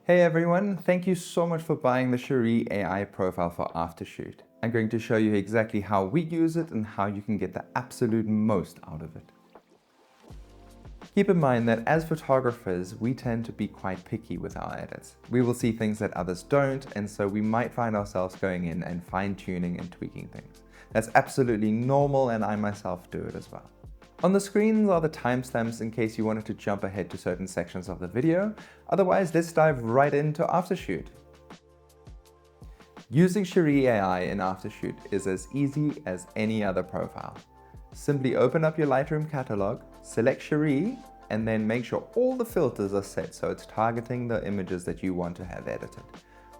Hey everyone, thank you so much for buying the Cherie AI profile for Aftershoot. I'm going to show you exactly how we use it and how you can get the absolute most out of it. Keep in mind that as photographers, we tend to be quite picky with our edits. We will see things that others don't, and so we might find ourselves going in and fine-tuning and tweaking things. That's absolutely normal, and I myself do it as well. On the screens are the timestamps in case you wanted to jump ahead to certain sections of the video. Otherwise, let's dive right into Aftershoot. Using Cherie AI in Aftershoot is as easy as any other profile. Simply open up your Lightroom catalog, select Cherie, and then make sure all the filters are set so it's targeting the images that you want to have edited.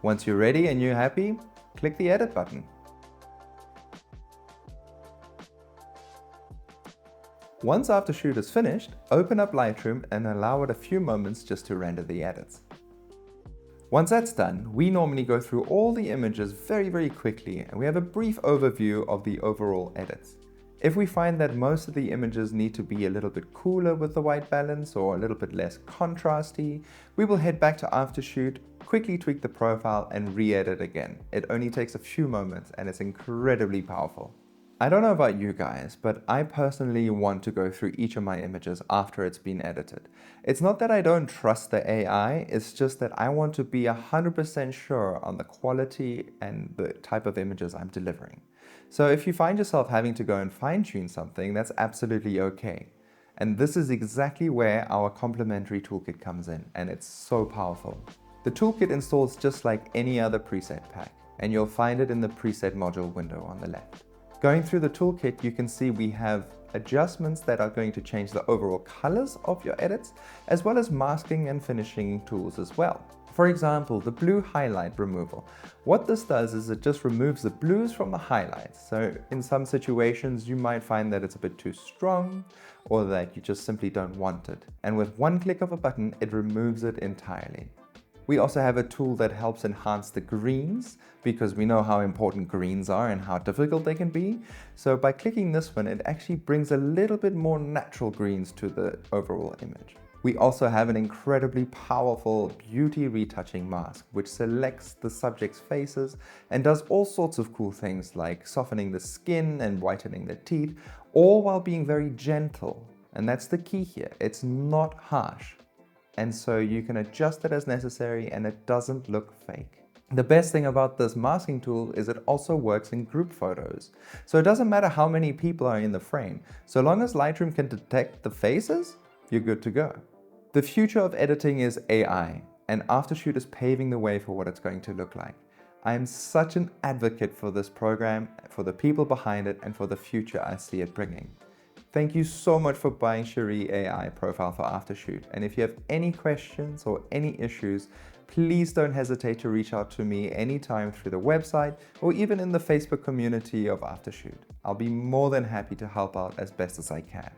Once you're ready and you're happy, click the edit button. Once Aftershoot is finished, open up Lightroom and allow it a few moments just to render the edits. Once that's done, we normally go through all the images very quickly and we have a brief overview of the overall edits. If we find that most of the images need to be a little bit cooler with the white balance or a little bit less contrasty, we will head back to Aftershoot, quickly tweak the profile and re-edit again. It only takes a few moments and it's incredibly powerful. I don't know about you guys, but I personally want to go through each of my images after it's been edited. It's not that I don't trust the AI, it's just that I want to be 100% sure on the quality and the type of images I'm delivering. So if you find yourself having to go and fine-tune something, that's absolutely okay. And this is exactly where our complementary toolkit comes in, and it's so powerful. The toolkit installs just like any other preset pack, and you'll find it in the preset module window on the left. Going through the toolkit, you can see we have adjustments that are going to change the overall colors of your edits, as well as masking and finishing tools as well. For example, the blue highlight removal. What this does is it just removes the blues from the highlights. So in some situations, you might find that it's a bit too strong or that you just simply don't want it. And with one click of a button, it removes it entirely. We also have a tool that helps enhance the greens because we know how important greens are and how difficult they can be. So by clicking this one, it actually brings a little bit more natural greens to the overall image. We also have an incredibly powerful beauty retouching mask, which selects the subject's faces and does all sorts of cool things like softening the skin and whitening the teeth, all while being very gentle. And that's the key here. It's not harsh. And so you can adjust it as necessary and it doesn't look fake. The best thing about this masking tool is it also works in group photos. So it doesn't matter how many people are in the frame. So long as Lightroom can detect the faces, you're good to go. The future of editing is AI, and Aftershoot is paving the way for what it's going to look like. I am such an advocate for this program, for the people behind it, and for the future I see it bringing. Thank you so much for buying Cherie AI profile for Aftershoot. And if you have any questions or any issues, please don't hesitate to reach out to me anytime through the website or even in the Facebook community of Aftershoot. I'll be more than happy to help out as best as I can.